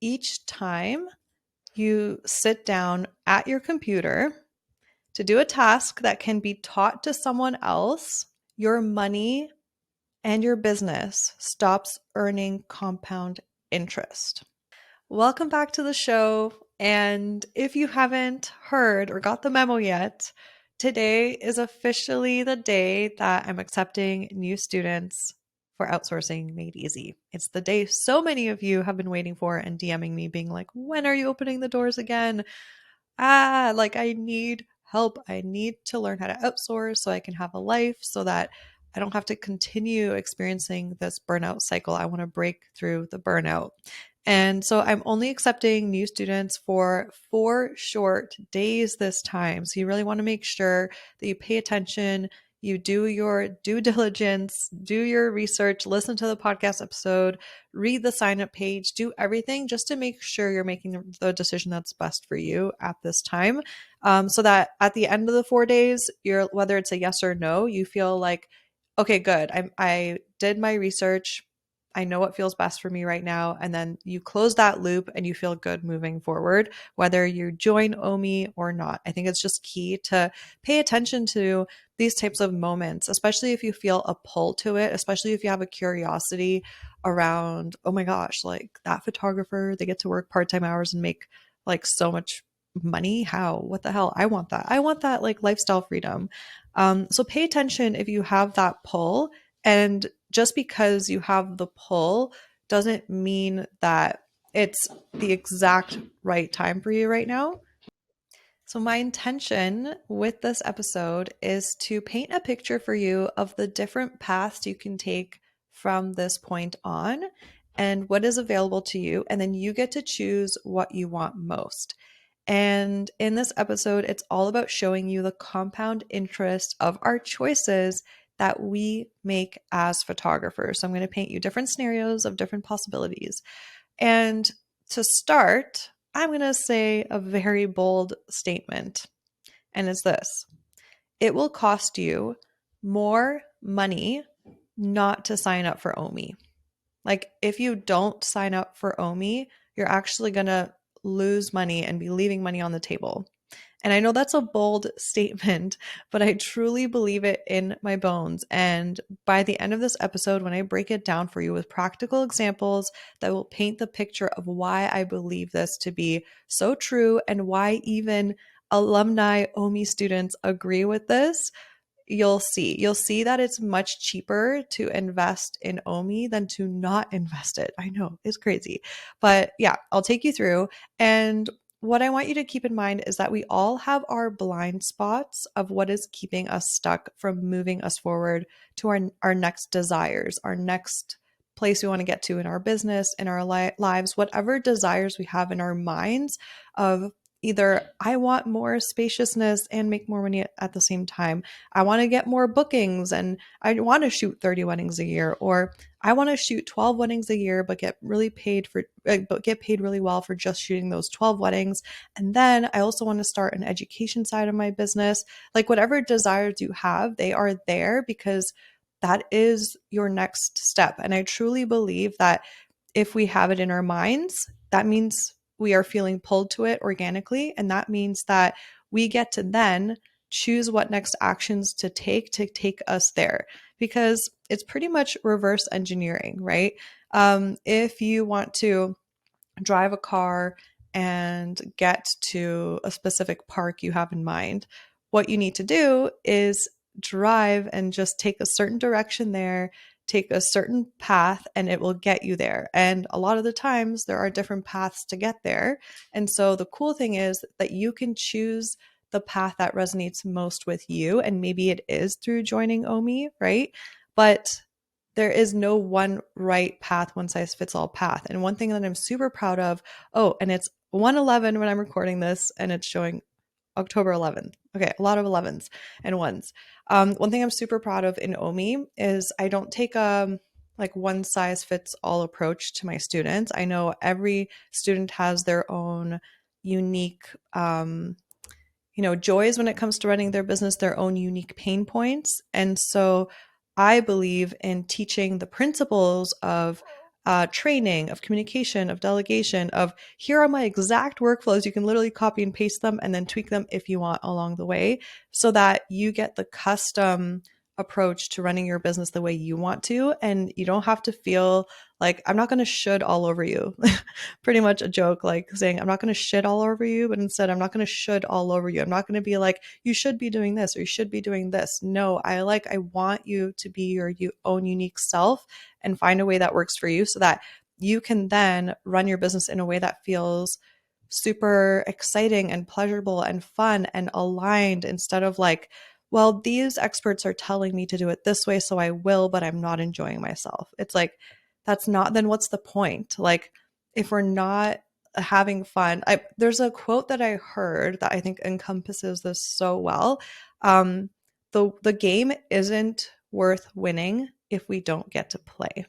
each time you sit down at your computer to do a task that can be taught to someone else, your money and your business stops earning compound interest. Welcome back to the show. And if you haven't heard or got the memo yet, today is officially the day that I'm accepting new students for Outsourcing Made Easy. It's the day so many of you have been waiting for and DMing me, being like, when are you opening the doors again? Like I need help. I need to learn how to outsource so I can have a life so that I don't have to continue experiencing this burnout cycle. I want to break through the burnout. And so I'm only accepting new students for 4 short days this time. So you really want to make sure that you pay attention, you do your due diligence, do your research, listen to the podcast episode, read the sign up page, do everything just to make sure you're making the decision that's best for you at this time. So that at the end of the 4 days, you're, whether it's a yes or no, you feel like, okay, good. I did my research. I know what feels best for me right now. And then you close that loop and you feel good moving forward, whether you join OMI or not. I think it's just key to pay attention to these types of moments, especially if you feel a pull to it, especially if you have a curiosity around, oh my gosh, like that photographer, they get to work part-time hours and make like so much money. How? What the hell? I want that. I want that like lifestyle freedom. So pay attention if you have that pull. And just because you have the pull doesn't mean that it's the exact right time for you right now. So, my intention with this episode is to paint a picture for you of the different paths you can take from this point on and what is available to you. And then you get to choose what you want most. And in this episode, it's all about showing you the compound interest of our choices that we make as photographers. So, I'm going to paint you different scenarios of different possibilities. And to start, I'm going to say a very bold statement, and it's this: it will cost you more money not to sign up for OMI. Like, if you don't sign up for OMI, you're actually going to lose money and be leaving money on the table. And I know that's a bold statement, but I truly believe it in my bones. And by the end of this episode, when I break it down for you with practical examples that will paint the picture of why I believe this to be so true and why even alumni OMI students agree with this, you'll see that it's much cheaper to invest in OMI than to not invest it. I know, it's crazy. But yeah, I'll take you through. And what I want you to keep in mind is that we all have our blind spots of what is keeping us stuck from moving us forward to our next desires, our next place we want to get to in our business, in our lives, whatever desires we have in our minds of either I want more spaciousness and make more money at the same time. I want to get more bookings and I want to shoot 30 weddings a year, or I want to shoot 12 weddings a year, but get paid really well for just shooting those 12 weddings. And then I also want to start an education side of my business. Like whatever desires you have, they are there because that is your next step. And I truly believe that if we have it in our minds, that means we are feeling pulled to it organically. And that means that we get to then choose what next actions to take us there, because it's pretty much reverse engineering, right? If you want to drive a car and get to a specific park you have in mind, what you need to do is drive and just take a certain direction there, take a certain path, and it will get you there. And a lot of the times there are different paths to get there. And so the cool thing is that you can choose the path that resonates most with you. And maybe it is through joining OMI, right? But there is no one right path, one size fits all path. And one thing that I'm super proud of, oh, and it's 111 when I'm recording this, and it's showing October 11th. Okay, a lot of 11s and ones. One thing I'm super proud of in OMI is I don't take a like one size fits all approach to my students. I know every student has their own unique joys when it comes to running their business, their own unique pain points. And so I believe in teaching the principles of training, of communication, of delegation, of here are my exact workflows. You can literally copy and paste them and then tweak them if you want along the way so that you get the custom approach to running your business the way you want to. And you don't have to feel like I'm not going to should all over you. Pretty much a joke, like saying, I'm not going to shit all over you, but instead, I'm not going to should all over you. I'm not going to be like, you should be doing this or you should be doing this. No, I want you to be your own unique self and find a way that works for you so that you can then run your business in a way that feels super exciting and pleasurable and fun and aligned instead of like, well, these experts are telling me to do it this way, so I will, but I'm not enjoying myself. It's like, that's not, then what's the point? Like, if we're not having fun, there's a quote that I heard that I think encompasses this so well. The game isn't worth winning if we don't get to play.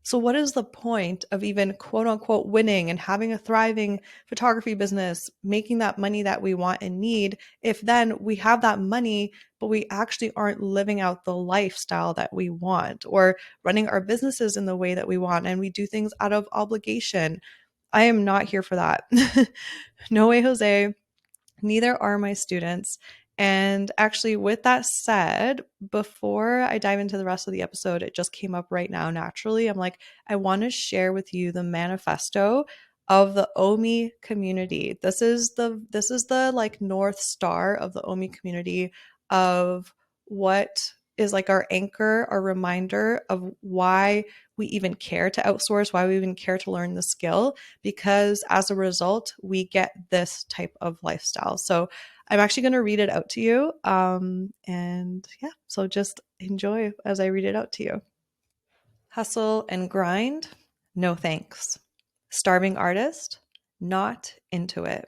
So what is the point of even quote unquote winning and having a thriving photography business, making that money that we want and need, if then we have that money, but we actually aren't living out the lifestyle that we want or running our businesses in the way that we want and we do things out of obligation? I am not here for that. No way, Jose. Neither are my students. And actually, with that said, before I dive into the rest of the episode, it just came up right now naturally. I'm like, I want to share with you the manifesto of the OMI community. This is the like North Star of the OMI community of what is like our anchor, our reminder of why we even care to outsource, why we even care to learn the skill, because as a result, we get this type of lifestyle. So I'm actually going to read it out to you. And yeah, so just enjoy as I read it out to you. Hustle and grind? No thanks. Starving artist? Not into it.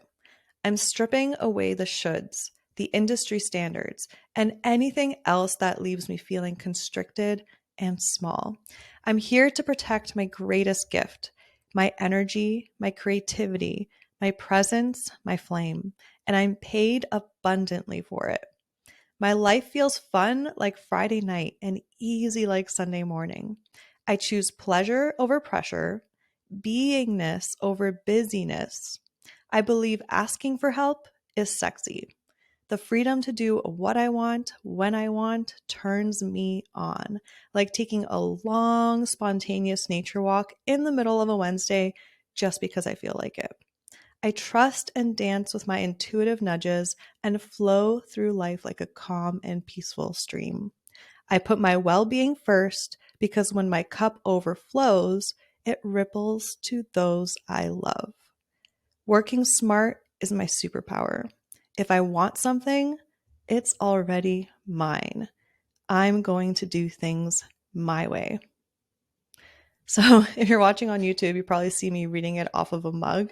I'm stripping away the shoulds, the industry standards, and anything else that leaves me feeling constricted and small. I'm here to protect my greatest gift, my energy, my creativity, my presence, my flame, and I'm paid abundantly for it. My life feels fun like Friday night and easy like Sunday morning. I choose pleasure over pressure, beingness over busyness. I believe asking for help is sexy. The freedom to do what I want, when I want, turns me on, like taking a long, spontaneous nature walk in the middle of a Wednesday just because I feel like it. I trust and dance with my intuitive nudges and flow through life like a calm and peaceful stream. I put my well being first because when my cup overflows, it ripples to those I love. Working smart is my superpower. If I want something, it's already mine. I'm going to do things my way. So if you're watching on YouTube, you probably see me reading it off of a mug.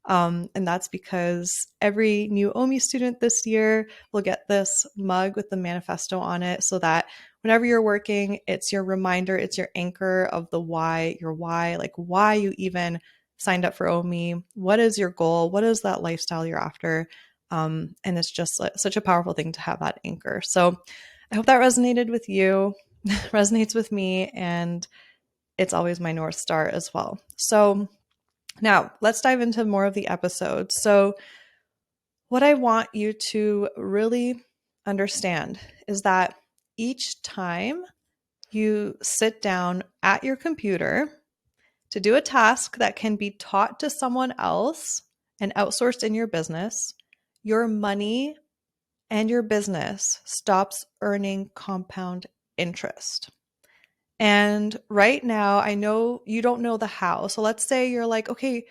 And that's because every new OMI student this year will get this mug with the manifesto on it so that whenever you're working, it's your reminder, it's your anchor of the why, your why, like why you even signed up for OMI. What is your goal? What is that lifestyle you're after? And it's just such a powerful thing to have that anchor. So I hope that resonated with you, resonates with me, and it's always my North Star as well. So now let's dive into more of the episode. So what I want you to really understand is that each time you sit down at your computer to do a task that can be taught to someone else and outsourced in your business, your money and your business stops earning compound interest. And right now, I know you don't know the how. So let's say you're like, okay,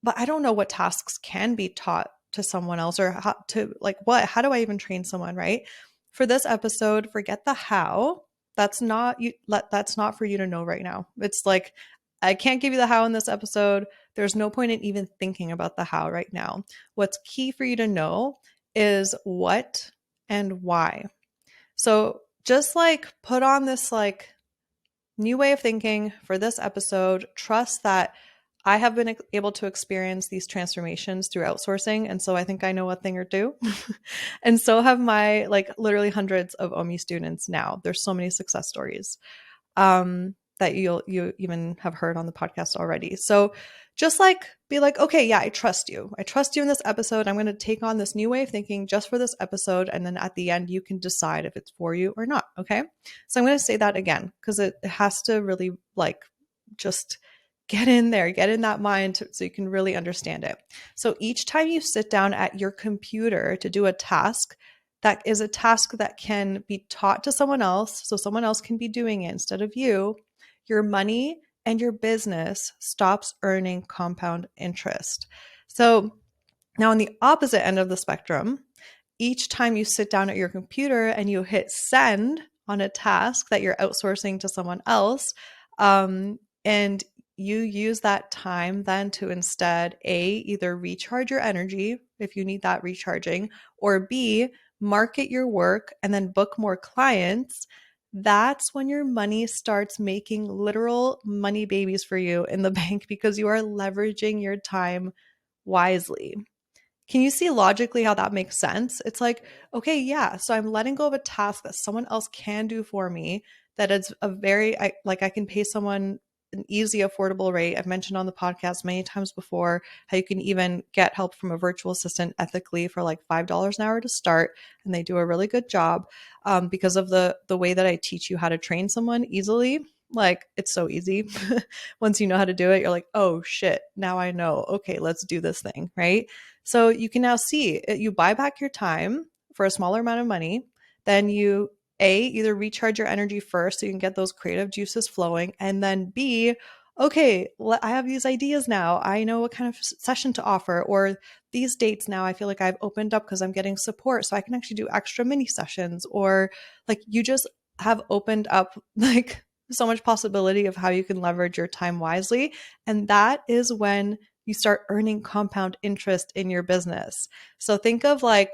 but I don't know what tasks can be taught to someone else or how to like what, how do I even train someone, right? For this episode, forget the how. That's not for you to know right now. It's like I can't give you the how in this episode. There's no point in even thinking about the how right now. What's key for you to know is what and why. So just like put on this like new way of thinking for this episode. Trust that I have been able to experience these transformations through outsourcing. And so I think I know a thing or two. And so have my like literally hundreds of OMI students now. There's so many success stories. that you even have heard on the podcast already. So just like be like, okay, yeah, I trust you. I trust you in this episode. I'm going to take on this new way of thinking just for this episode. And then at the end, you can decide if it's for you or not. Okay. So I'm going to say that again because it has to really like just get in there, get in that mind so you can really understand it. So each time you sit down at your computer to do a task, that is a task that can be taught to someone else, so someone else can be doing it instead of you, your money and your business stops earning compound interest. So now on the opposite end of the spectrum, each time you sit down at your computer and you hit send on a task that you're outsourcing to someone else, and you use that time then to instead either recharge your energy if you need that recharging, or B, market your work and then book more clients, that's when your money starts making literal money babies for you in the bank because you are leveraging your time wisely. Can you see logically how that makes sense? It's like, okay, yeah, so I'm letting go of a task that someone else can do for me, that it's a I can pay someone an easy, affordable rate. I've mentioned on the podcast many times before how you can even get help from a virtual assistant ethically for like $5 an hour to start, and they do a really good job because of the way that I teach you how to train someone easily. Like it's so easy. Once you know how to do it, you're like, oh shit, now I know. Okay, let's do this thing, right? So you can now see it, you buy back your time for a smaller amount of money. Then you either recharge your energy first so you can get those creative juices flowing, and then B, okay, I have these ideas now. I know what kind of session to offer, or these dates now I feel like I've opened up because I'm getting support, so I can actually do extra mini sessions, or like you just have opened up like so much possibility of how you can leverage your time wisely. And that is when you start earning compound interest in your business. So think of like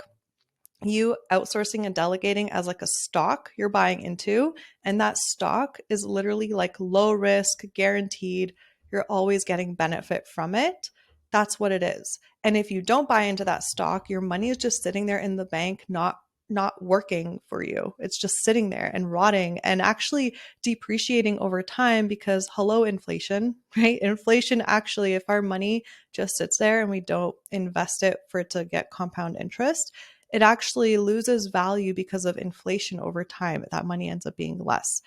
you outsourcing and delegating as like a stock you're buying into, and that stock is literally like low risk, guaranteed, you're always getting benefit from it. That's what it is. And if you don't buy into that stock, your money is just sitting there in the bank, not working for you. It's just sitting there and rotting and actually depreciating over time because hello inflation, right? Inflation actually, if our money just sits there and we don't invest it for it to get compound interest, it actually loses value because of inflation over time. That money ends up being less.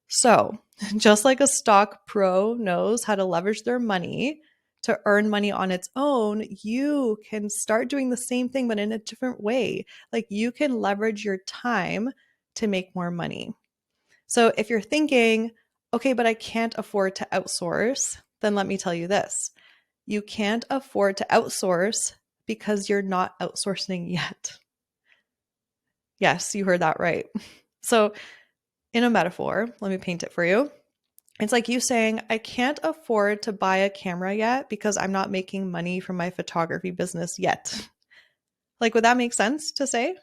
So, just like a stock pro knows how to leverage their money to earn money on its own, you can start doing the same thing, but in a different way. Like you can leverage your time to make more money. So, if you're thinking, okay, but I can't afford to outsource, then let me tell you this. You can't afford to outsource because you're not outsourcing yet. Yes, you heard that right. So, in a metaphor, let me paint it for you. It's like you saying, I can't afford to buy a camera yet because I'm not making money from my photography business yet. Like, would that make sense to say?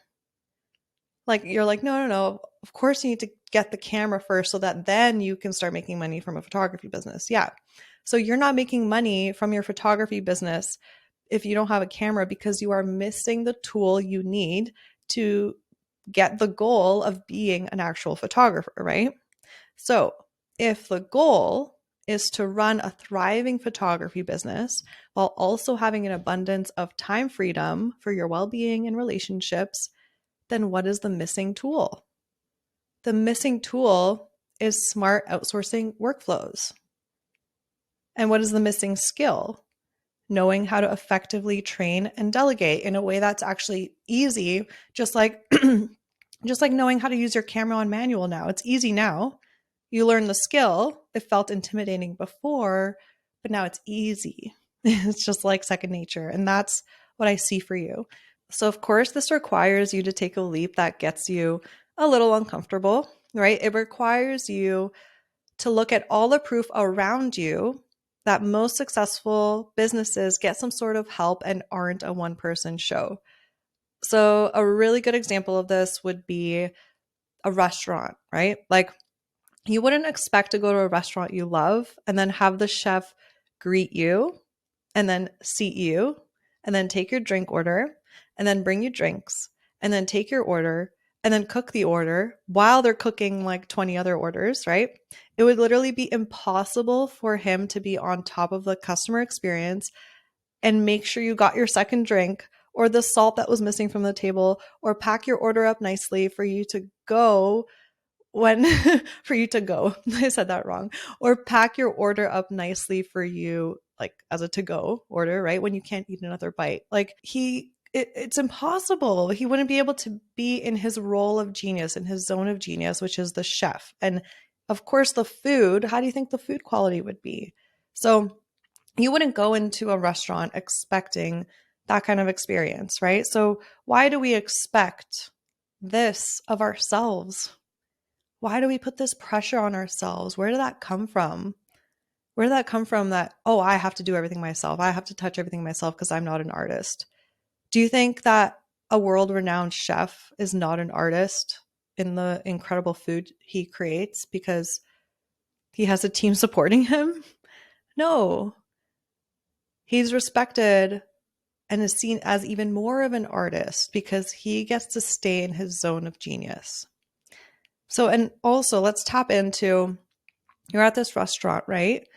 Like, you're like, no. Of course, you need to get the camera first so that then you can start making money from a photography business. Yeah. So, you're not making money from your photography business if you don't have a camera because you are missing the tool you need to get the goal of being an actual photographer, right? So, if the goal is to run a thriving photography business while also having an abundance of time freedom for your well being and relationships, then what is the missing tool? The missing tool is smart outsourcing workflows. And what is the missing skill? Knowing how to effectively train and delegate in a way that's actually easy, just like just like knowing how to use your camera on manual now. It's easy now. You learn the skill. It felt intimidating before, but now it's easy. It's just like second nature. And that's what I see for you. So, of course, this requires you to take a leap that gets you a little uncomfortable, right? It requires you to look at all the proof around you that most successful businesses get some sort of help and aren't a one-person show. So, a really good example of this would be a restaurant, right? Like, you wouldn't expect to go to a restaurant you love and then have the chef greet you and then seat you and then take your drink order and then bring you drinks and then take your order and then cook the order while they're cooking like 20 other orders, right? It would literally be impossible for him to be on top of the customer experience and make sure you got your second drink or the salt that was missing from the table or pack your order up nicely for you to go when for you to go. I said that wrong. Or pack your order up nicely for you, like as a to go order, right? When you can't eat another bite. Like it's impossible. He wouldn't be able to be in his role of genius, in his zone of genius, which is the chef. And of course, the food, how do you think the food quality would be? So you wouldn't go into a restaurant expecting that kind of experience, right? So why do we expect this of ourselves? Why do we put this pressure on ourselves? Where did that come from? Where did that come from that, oh, I have to do everything myself. I have to touch everything myself because I'm not an artist. Do you think that a world-renowned chef is not an artist in the incredible food he creates because he has a team supporting him? No. He's respected and is seen as even more of an artist because he gets to stay in his zone of genius. So, and also let's tap into, you're at this restaurant, right?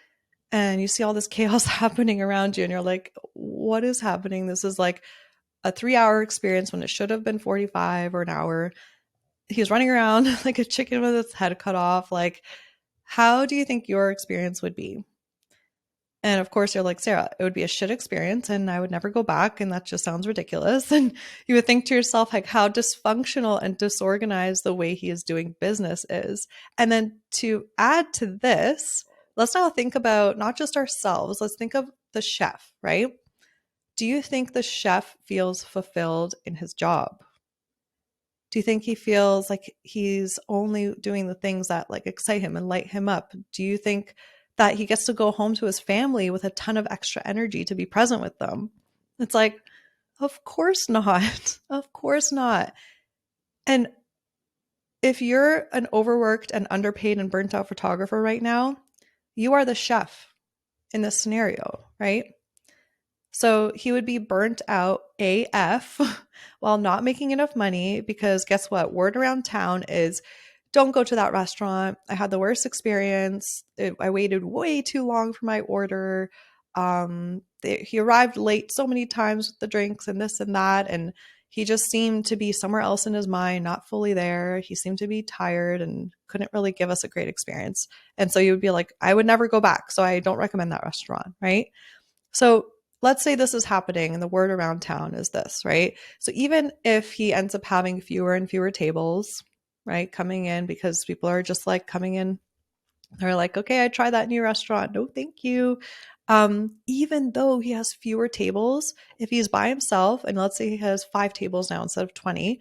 And you see all this chaos happening around you and you're like, what is happening? This is like a 3-hour experience when it should have been 45 or an hour. He's running around like a chicken with its head cut off. Like, how do you think your experience would be? And of course, you're like, Sarah, it would be a shit experience and I would never go back. And that just sounds ridiculous. And you would think to yourself, like, how dysfunctional and disorganized the way he is doing business is. And then to add to this, let's now think about not just ourselves, let's think of the chef, right? Do you think the chef feels fulfilled in his job? Do you think he feels like he's only doing the things that like excite him and light him up? Do you think that he gets to go home to his family with a ton of extra energy to be present with them? It's like, of course not. Of course not. And if you're an overworked and underpaid and burnt out photographer right now, you are the chef in this scenario, right? So he would be burnt out AF while not making enough money because guess what? Word around town is don't go to that restaurant. I had the worst experience. I waited way too long for my order. He arrived late so many times with the drinks and this and that. And he just seemed to be somewhere else in his mind, not fully there. He seemed to be tired and couldn't really give us a great experience. And so you would be like, I would never go back. So I don't recommend that restaurant, right? So let's say this is happening and the word around town is this, right? So even if he ends up having fewer and fewer tables, right, coming in because people are just like coming in, they're like, okay, I tried that new restaurant. No, thank you. Even though he has fewer tables, if he's by himself, and let's say he has 5 tables now instead of 20,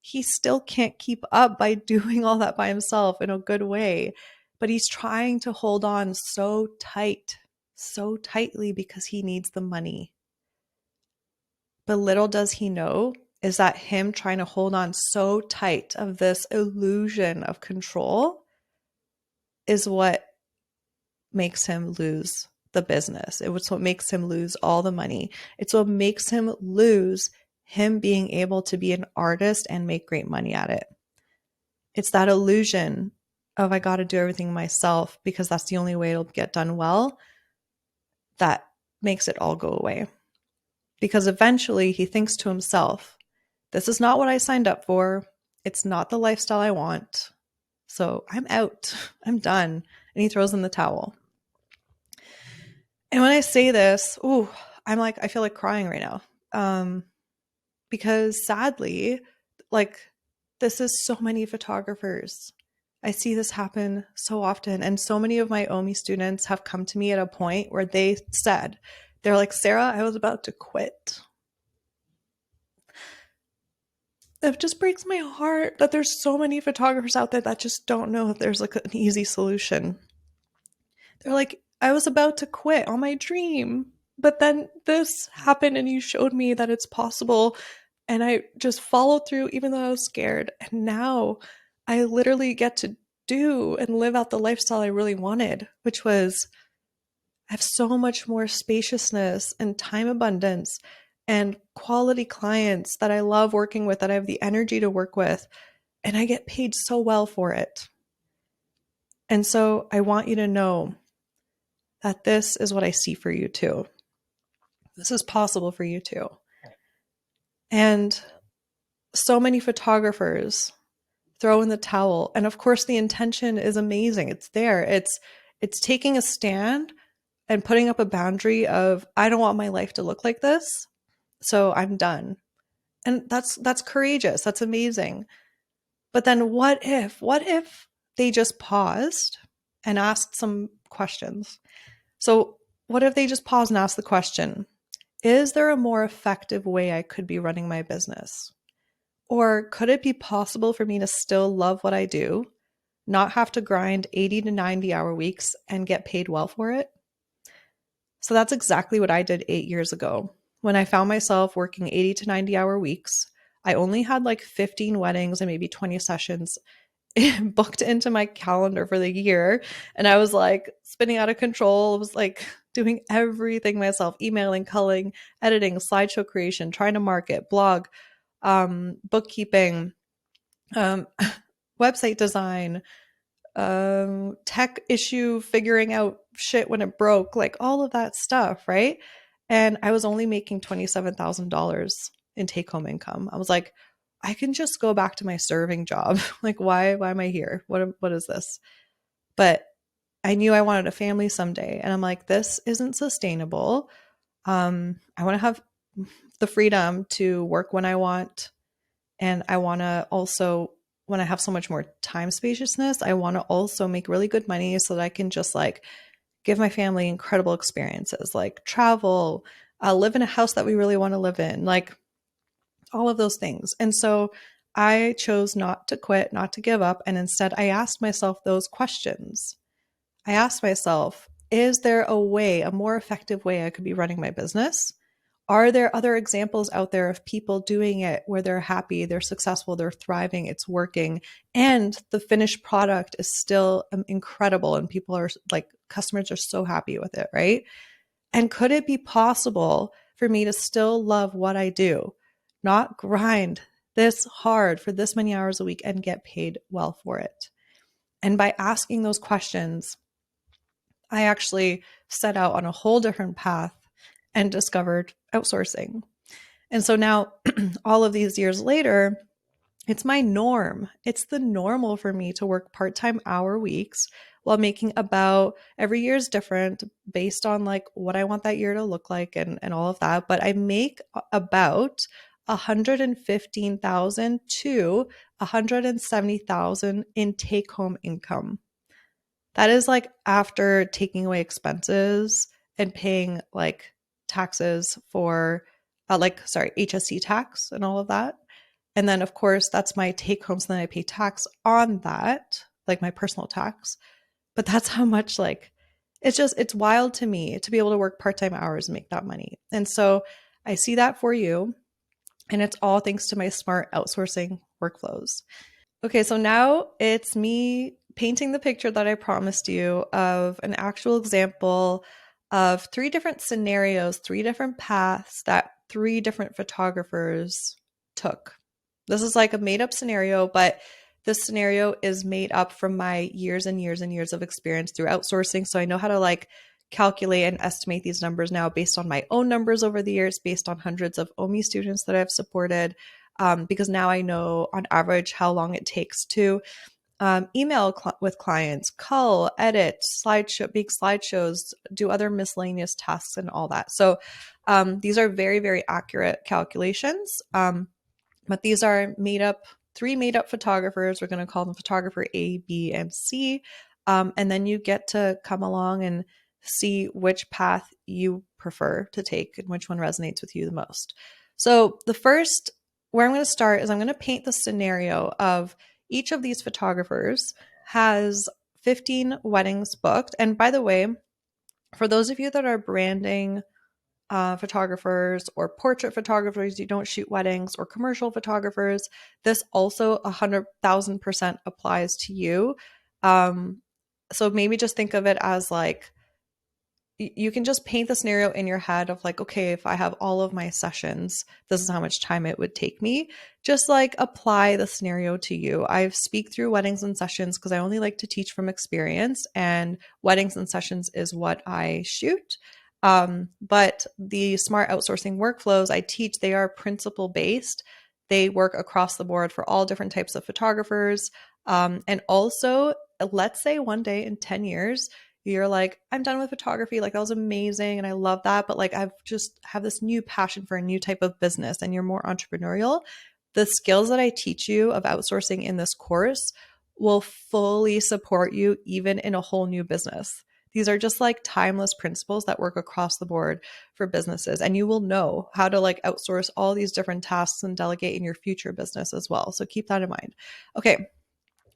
he still can't keep up by doing all that by himself in a good way. But he's trying to hold on so tightly because he needs the money. But little does he know is that him trying to hold on so tight of this illusion of control is what makes him lose the business. It's what makes him lose all the money. It's what makes him lose him being able to be an artist and make great money at it. It's that illusion of I got to do everything myself because that's the only way it'll get done well that makes it all go away. Because eventually he thinks to himself, this is not what I signed up for. It's not the lifestyle I want. So I'm out. I'm done. And he throws in the towel. And when I say this, I'm like, I feel like crying right now. Because sadly, like this is so many photographers. I see this happen so often. And so many of my OMI students have come to me at a point where they said, they're like, Sarah, I was about to quit. It just breaks my heart that there's so many photographers out there that just don't know that there's like an easy solution. They're like, I was about to quit on my dream, but then this happened and you showed me that it's possible. And I just followed through even though I was scared. And now I literally get to do and live out the lifestyle I really wanted, which was I have so much more spaciousness and time abundance and quality clients that I love working with, that I have the energy to work with, and I get paid so well for it. And so I want you to know that this is what I see for you too. This is possible for you too. And so many photographers throw in the towel. And of course the intention is amazing. It's there. It's taking a stand and putting up a boundary of, I don't want my life to look like this, so I'm done. And that's courageous. That's amazing. But then what if they just paused and asked some questions? So what if they just paused and asked the question, is there a more effective way I could be running my business? Or could it be possible for me to still love what I do, not have to grind 80 to 90-hour weeks and get paid well for it? So that's exactly what I did 8 years ago. When I found myself working 80 to 90-hour weeks, I only had like 15 weddings and maybe 20 sessions booked into my calendar for the year. And I was like spinning out of control. I was like doing everything myself, emailing, culling, editing, slideshow creation, trying to market, blog, bookkeeping, um, website design, tech issue, figuring out shit when it broke, like all of that stuff, right? And I was only making $27,000 in take home income. I was like, I can just go back to my serving job. Like, why am I here? What is this? But I knew I wanted a family someday. And I'm like, this isn't sustainable. I want to have the freedom to work when I want. And I want to also, when I have so much more time spaciousness, I want to also make really good money so that I can just like give my family incredible experiences, like travel, live in a house that we really want to live in, like all of those things. And so I chose not to quit, not to give up. And instead, I asked myself those questions. I asked myself, is there a way, a more effective way I could be running my business? Are there other examples out there of people doing it where they're happy, they're successful, they're thriving, it's working, and the finished product is still incredible and people are like, customers are so happy with it, right? And could it be possible for me to still love what I do, not grind this hard for this many hours a week and get paid well for it? And by asking those questions, I actually set out on a whole different path and discovered outsourcing. And so now, all of these years later, it's my norm. It's the normal for me to work part-time hour weeks while making about, every year is different based on like what I want that year to look like and all of that. But I make about 115,000 to 170,000 in take-home income. That is like after taking away expenses and paying like taxes for HST tax and all of that. And then of course that's my take home. So then I pay tax on that, like my personal tax. But that's how much like it's wild to me to be able to work part-time hours and make that money. And so I see that for you. And it's all thanks to my smart outsourcing workflows. Okay, so now it's me painting the picture that I promised you of an actual example of three different scenarios, three different paths that three different photographers took. This is like a made up scenario, but this scenario is made up from my years and years and years of experience through outsourcing. So I know how to like calculate and estimate these numbers now based on my own numbers over the years, based on hundreds of OMI students that I've supported. Because now I know on average how long it takes to email with clients, cull, edit, make slideshows, do other miscellaneous tasks and all that. So these are very, very accurate calculations. But these are three made up photographers. We're going to call them photographer A, B, and C. And then you get to come along and see which path you prefer to take and which one resonates with you the most. So where I'm going to start is I'm going to paint the scenario of each of these photographers has 15 weddings booked. And by the way, for those of you that are branding photographers or portrait photographers, you don't shoot weddings, or commercial photographers, this also 100,000% applies to you. So maybe just think of it as like you can just paint the scenario in your head of like, okay, if I have all of my sessions, this is how much time it would take me. Just like apply the scenario to you. I speak through weddings and sessions because I only like to teach from experience, and weddings and sessions is what I shoot. But the smart outsourcing workflows I teach, they are principle based. They work across the board for all different types of photographers. And also, let's say one day in 10 years, you're like, I'm done with photography. Like, that was amazing. And I love that. But like, I've just have this new passion for a new type of business, and you're more entrepreneurial. The skills that I teach you of outsourcing in this course will fully support you even in a whole new business. These are just like timeless principles that work across the board for businesses. And you will know how to like outsource all these different tasks and delegate in your future business as well. So keep that in mind. Okay.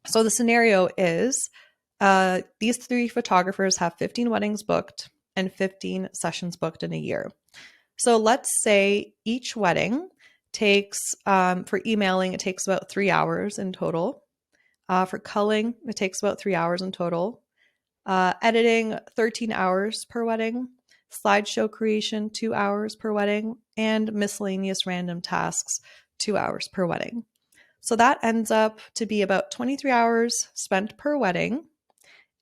So the scenario is these 3 photographers have 15 weddings booked and 15 sessions booked in a year. So let's say each wedding takes, for emailing, it takes about 3 hours in total. For culling, it takes about 3 hours in total. Editing, 13 hours per wedding. Slideshow creation, 2 hours per wedding. And miscellaneous random tasks, 2 hours per wedding. So that ends up to be about 23 hours spent per wedding.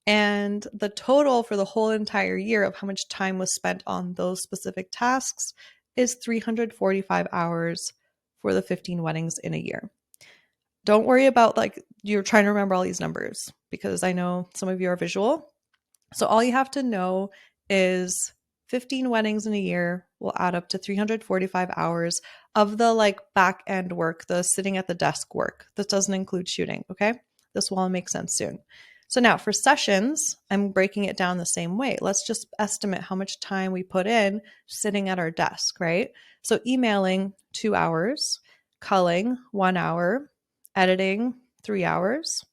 And the total for the whole entire year of how much time was spent on those specific tasks is 345 hours for the 15 weddings in a year. Don't worry about like you're trying to remember all these numbers, because I know some of you are visual. So all you have to know is 15 weddings in a year will add up to 345 hours of the like back end work, the sitting at the desk work. This doesn't include shooting, okay? This will all make sense soon. So now for sessions, I'm breaking it down the same way. Let's just estimate how much time we put in sitting at our desk, right? So emailing, 2 hours, culling, 1 hour, editing, 3 hours,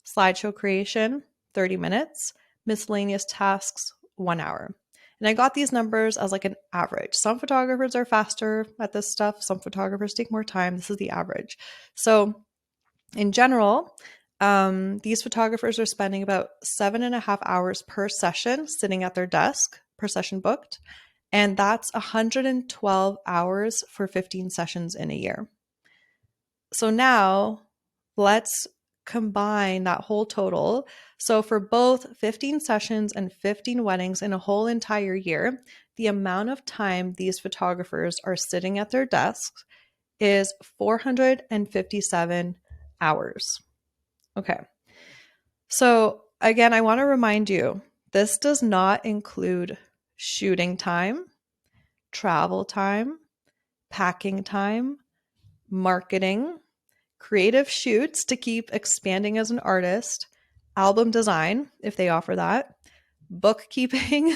slideshow creation, 30 minutes, miscellaneous tasks, 1 hour. And I got these numbers as like an average. Some photographers are faster at this stuff. Some photographers take more time. This is the average. So in general, these photographers are spending about 7.5 hours per session sitting at their desk, per session booked. And that's 112 hours for 15 sessions in a year. So now let's combine that whole total. So for both 15 sessions and 15 weddings in a whole entire year, the amount of time these photographers are sitting at their desks is 457 hours. Okay. So again, I want to remind you, this does not include shooting time, travel time, packing time, marketing, creative shoots to keep expanding as an artist, album design, if they offer that, bookkeeping,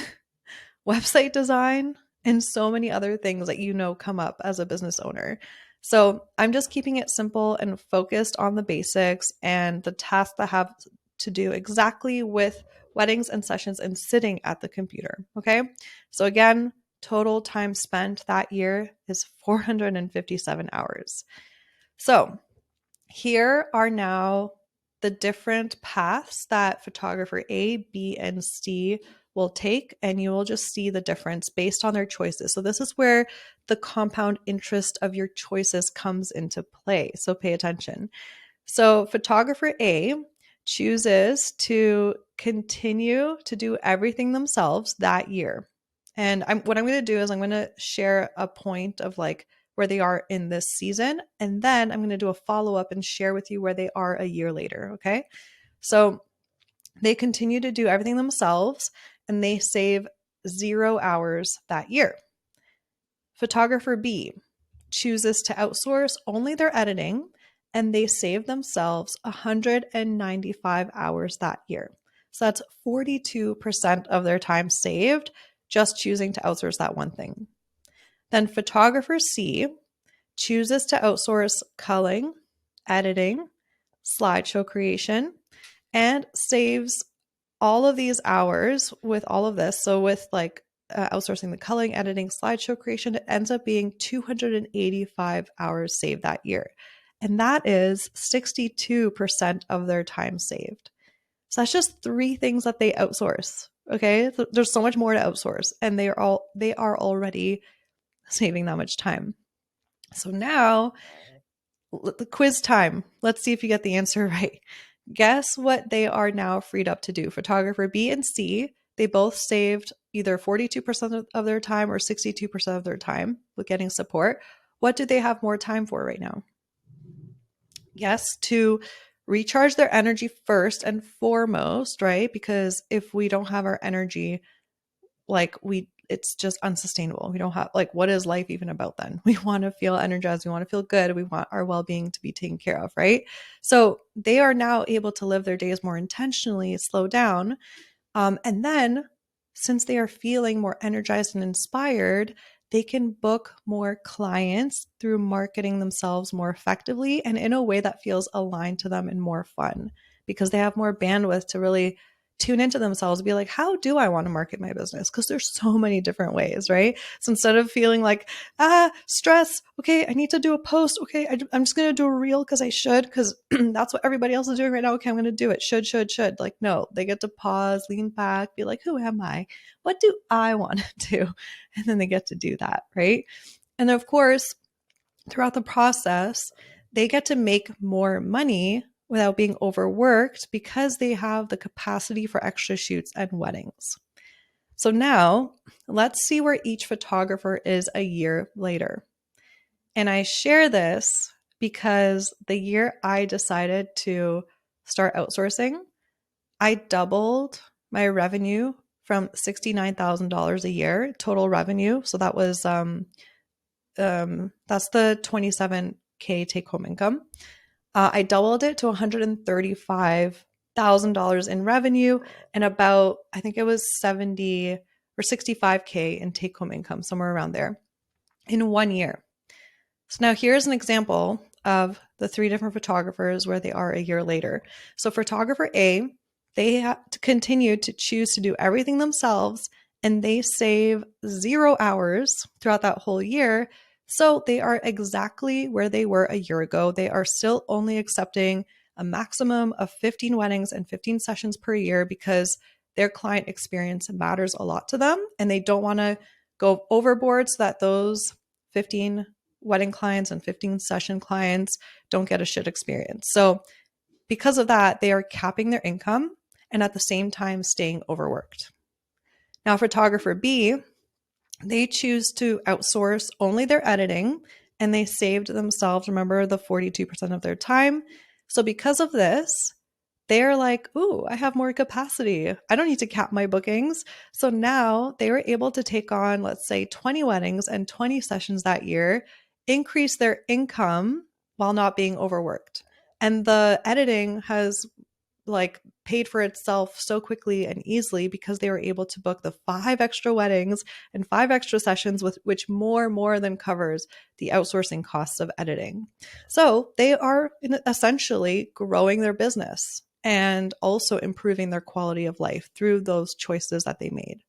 website design, and so many other things that you know come up as a business owner. So I'm just keeping it simple and focused on the basics and the tasks that have to do exactly with weddings and sessions and sitting at the computer. Okay. So again, total time spent that year is 457 hours. So here are now the different paths that photographer A, B, and C will take, and you will just see the difference based on their choices. So this is where the compound interest of your choices comes into play. So pay attention. So photographer A chooses to continue to do everything themselves that year. And what I'm going to do is I'm going to share a point of like where they are in this season. And then I'm going to do a follow-up and share with you where they are a year later. Okay. So they continue to do everything themselves and they save 0 hours that year. Photographer B chooses to outsource only their editing and they save themselves 195 hours that year. So that's 42% of their time saved just choosing to outsource that one thing. Then photographer C chooses to outsource culling, editing, slideshow creation, and saves all of these hours with all of this. So with like outsourcing the culling, editing, slideshow creation, it ends up being 285 hours saved that year. And that is 62% of their time saved. So that's just 3 things that they outsource. Okay. There's so much more to outsource, and they are already saving that much time. So now the quiz time. Let's see if you get the answer right. Guess what they are now freed up to do. Photographer B and C, they both saved either 42% of their time or 62% of their time with getting support. What do they have more time for right now? Yes, to recharge their energy first and foremost, right? Because if we don't have our energy, it's just unsustainable. We don't have, like, what is life even about then? We want to feel energized, we want to feel good, we want our well-being to be taken care of, right? So they are now able to live their days more intentionally, slow down, and then, since they are feeling more energized and inspired, they can book more clients through marketing themselves more effectively and in a way that feels aligned to them and more fun, because they have more bandwidth to really tune into themselves and be like, how do I want to market my business? Because there's so many different ways, right? So instead of feeling like, stress, okay, I need to do a post, okay, I'm just going to do a reel because I should, because that's what everybody else is doing right now, okay, I'm going to do it, should. Like, no, they get to pause, lean back, be like, who am I? What do I want to do? And then they get to do that, right? And of course, throughout the process, they get to make more money without being overworked because they have the capacity for extra shoots and weddings. So now let's see where each photographer is a year later. And I share this because the year I decided to start outsourcing, I doubled my revenue from $69,000 a year total revenue. So that was that's the 27K take home income. I doubled it to $135,000 in revenue and about, I think it was 70 or 65K in take home income, somewhere around there, in 1 year. So now here's an example of the three different photographers where they are a year later. So photographer A, they have to continue to choose to do everything themselves, and they save 0 hours throughout that whole year. So they are exactly where they were a year ago. They are still only accepting a maximum of 15 weddings and 15 sessions per year because their client experience matters a lot to them, and they don't want to go overboard so that those 15 wedding clients and 15 session clients don't get a shit experience. So because of that, they are capping their income and at the same time staying overworked. Now, photographer B, they choose to outsource only their editing, and they saved themselves, remember, the 42% of their time. So because of this, they're like, ooh, I have more capacity. I don't need to cap my bookings. So now they were able to take on, let's say, 20 weddings and 20 sessions that year, increase their income while not being overworked. And the editing has paid for itself so quickly and easily because they were able to book the 5 extra weddings and 5 extra sessions, with which more than covers the outsourcing costs of editing. So they are essentially growing their business and also improving their quality of life through those choices that they made.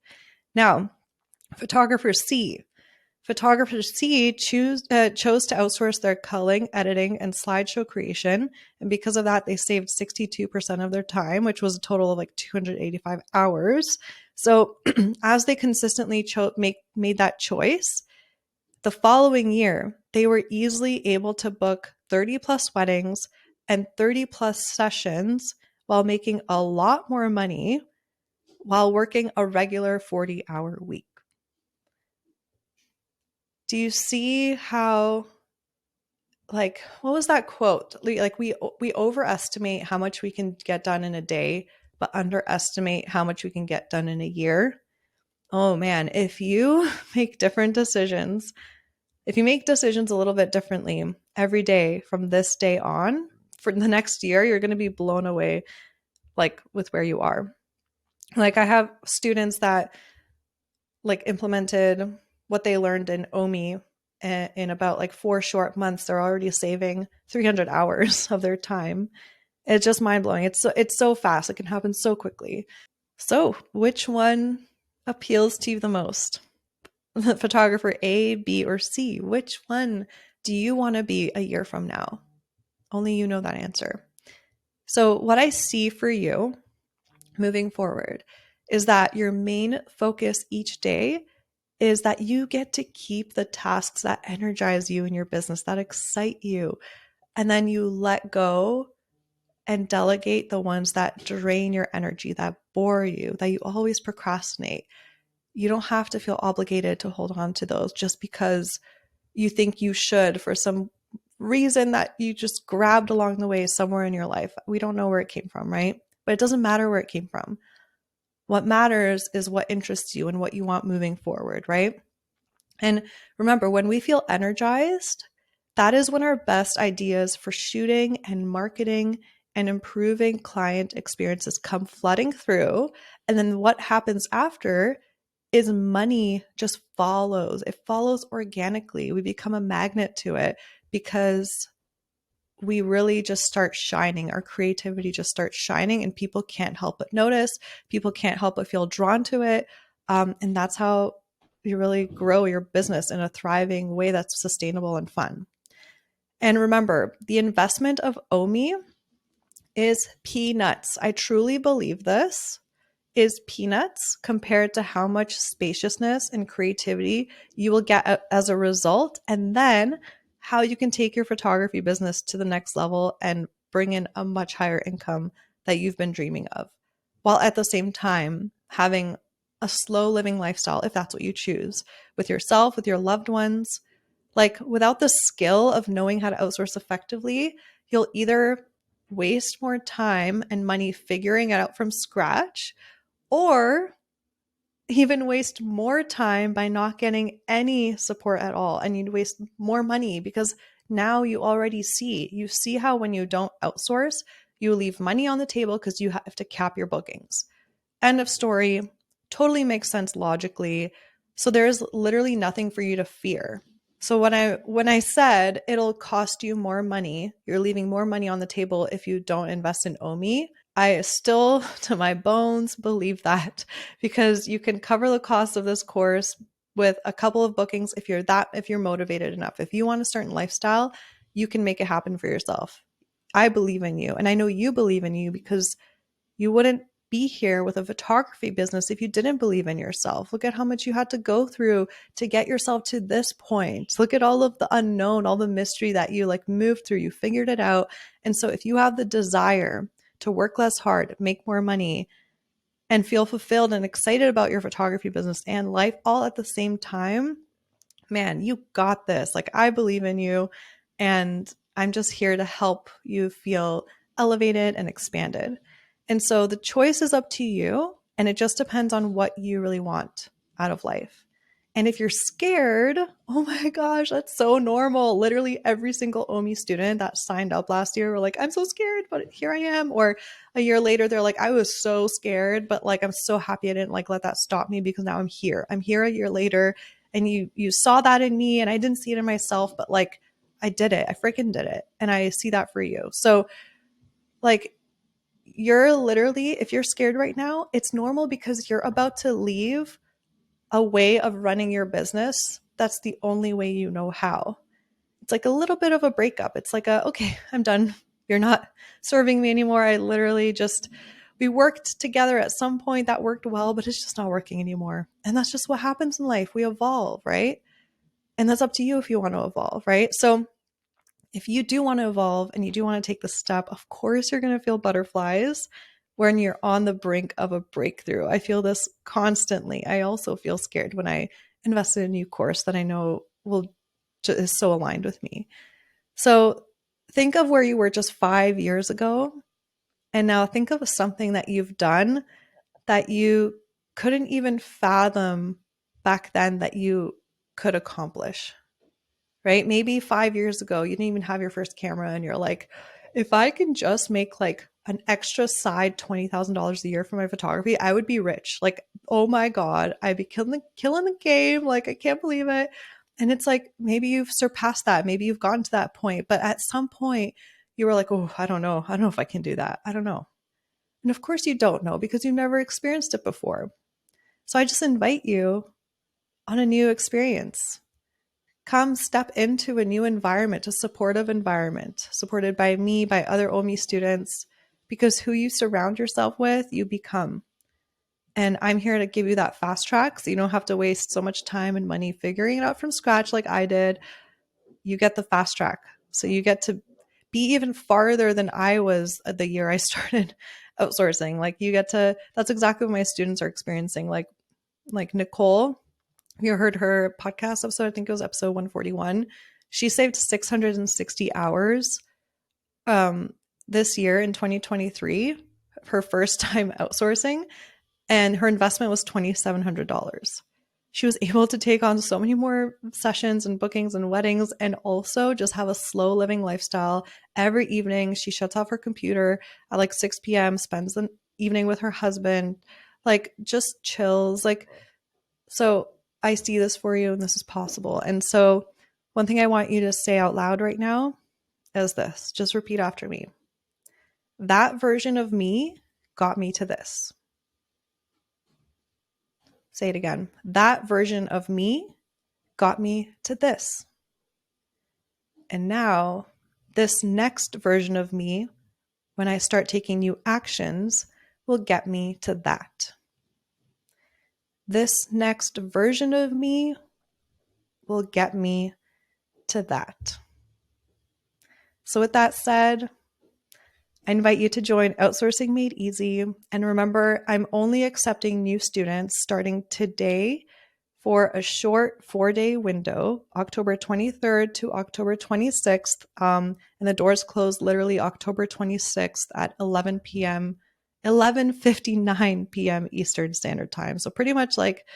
Now, photographer C. Photographer C chose to outsource their culling, editing, and slideshow creation. And because of that, they saved 62% of their time, which was a total of 285 hours. So as they consistently made that choice, the following year, they were easily able to book 30 plus weddings and 30 plus sessions while making a lot more money while working a regular 40-hour week. Do you see how, what was that quote? We overestimate how much we can get done in a day, but underestimate how much we can get done in a year. Oh man, if you make different decisions, if you make decisions a little bit differently every day from this day on, for the next year, you're going to be blown away with where you are. I have students that implemented what they learned in OMI in about 4 short months. They're already saving 300 hours of their time. It's just mind blowing. It's so fast. It can happen so quickly. So which one appeals to you the most? The photographer A, B, or C? Which one do you want to be a year from now? Only you know that answer. So what I see for you moving forward is that your main focus each day is that you get to keep the tasks that energize you in your business, that excite you. And then you let go and delegate the ones that drain your energy, that bore you, that you always procrastinate. You don't have to feel obligated to hold on to those just because you think you should for some reason that you just grabbed along the way somewhere in your life. We don't know where it came from, right? But it doesn't matter where it came from. What matters is what interests you and what you want moving forward, right? And remember, when we feel energized, that is when our best ideas for shooting and marketing and improving client experiences come flooding through. And then what happens after is money just follows. It follows organically. We become a magnet to it because we really just start shining. Our creativity just starts shining, and people can't help but notice. People can't help but feel drawn to it. And that's how you really grow your business in a thriving way that's sustainable and fun. And remember, the investment of OMI is peanuts. I truly believe this is peanuts compared to how much spaciousness and creativity you will get as a result, and then how you can take your photography business to the next level and bring in a much higher income that you've been dreaming of, while at the same time having a slow living lifestyle, if that's what you choose, with yourself, with your loved ones. Like, without the skill of knowing how to outsource effectively, you'll either waste more time and money figuring it out from scratch, or even waste more time by not getting any support at all. And you'd waste more money because now you see how when you don't outsource, you leave money on the table because you have to cap your bookings. End of story. Totally makes sense logically. So there's literally nothing for you to fear. So when I said it'll cost you more money, you're leaving more money on the table if you don't invest in OMI, I still, to my bones, believe that, because you can cover the cost of this course with a couple of bookings if you're motivated enough. If you want a certain lifestyle, you can make it happen for yourself. I believe in you, and I know you believe in you, because you wouldn't be here with a photography business if you didn't believe in yourself. Look at how much you had to go through to get yourself to this point. Look at all of the unknown, all the mystery that you moved through. You figured it out. And so if you have the desire to work less hard, make more money, and feel fulfilled and excited about your photography business and life all at the same time, man, you got this. I believe in you, and I'm just here to help you feel elevated and expanded. And so the choice is up to you, and it just depends on what you really want out of life. And if you're scared, oh my gosh, that's so normal. Literally every single OMI student that signed up last year were like, I'm so scared, but here I am. Or a year later, they're like, I was so scared, but I'm so happy I didn't let that stop me, because now I'm here. I'm here a year later, and you saw that in me, and I didn't see it in myself, but I did it. I freaking did it. And I see that for you. So you're literally, if you're scared right now, it's normal, because you're about to leave a way of running your business that's the only way you know how. It's like a little bit of a breakup. It's okay, I'm done. You're not serving me anymore. We worked together at some point that worked well, but it's just not working anymore. And that's just what happens in life. We evolve, right? And that's up to you if you want to evolve, right? So if you do want to evolve and you do want to take the step, of course you're going to feel butterflies when you're on the brink of a breakthrough. I feel this constantly. I also feel scared when I invest in a new course that I know is so aligned with me. So think of where you were just 5 years ago, and now think of something that you've done that you couldn't even fathom back then that you could accomplish. Right? Maybe 5 years ago, you didn't even have your first camera, and you're like, if I can just make an extra side $20,000 a year for my photography, I would be rich. Oh my God, I'd be killing the game. I can't believe it. And it's maybe you've surpassed that. Maybe you've gotten to that point, but at some point you were like, oh, I don't know. I don't know if I can do that. I don't know. And of course you don't know, because you've never experienced it before. So I just invite you on a new experience. Come step into a new environment, a supportive environment, supported by me, by other OMI students, because who you surround yourself with, you become. And I'm here to give you that fast track so you don't have to waste so much time and money figuring it out from scratch like I did. You get the fast track. So you get to be even farther than I was the year I started outsourcing. Like you get to, that's exactly what my students are experiencing. Like Nicole, you heard her podcast episode, I think it was episode 141. She saved 660 hours this year in 2023, her first time outsourcing. And her investment was $2,700. She was able to take on so many more sessions and bookings and weddings, and also just have a slow living lifestyle. Every evening, she shuts off her computer at like 6 p.m., spends the evening with her husband, like just chills. Like, so I see this for you and this is possible. And so one thing I want you to say out loud right now is this. Just repeat after me. That version of me got me to this. Say it again. That version of me got me to this. And now, this next version of me, when I start taking new actions, will get me to that. This next version of me will get me to that. So with that said, I invite you to join Outsourcing Made Easy. And remember, I'm only accepting new students starting today for a short 4-day window, October 23rd to October 26th. And the doors close literally October 26th at 11:59 p.m. Eastern Standard Time. So pretty much like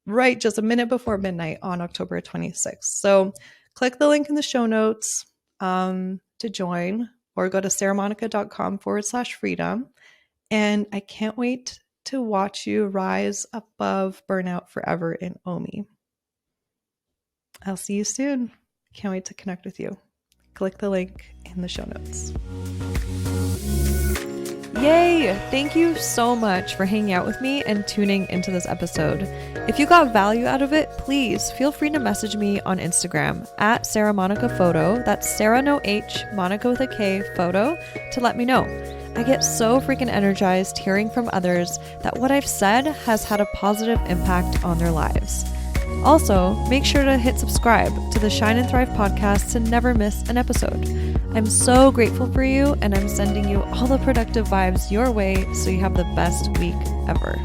right just a minute before midnight on October 26th. So click the link in the show notes to join, or go to sarahmonica.com/freedom. And I can't wait to watch you rise above burnout forever in OMI. I'll see you soon. Can't wait to connect with you. Click the link in the show notes. Yay! Thank you so much for hanging out with me and tuning into this episode. If you got value out of it, please feel free to message me on Instagram at SarahMonicaPhoto. That's Sarah no H, Monica with a K, photo, to let me know. I get so freaking energized hearing from others that what I've said has had a positive impact on their lives. Also, make sure to hit subscribe to the Shine and Thrive podcast to never miss an episode. I'm so grateful for you, and I'm sending you all the productive vibes your way so you have the best week ever.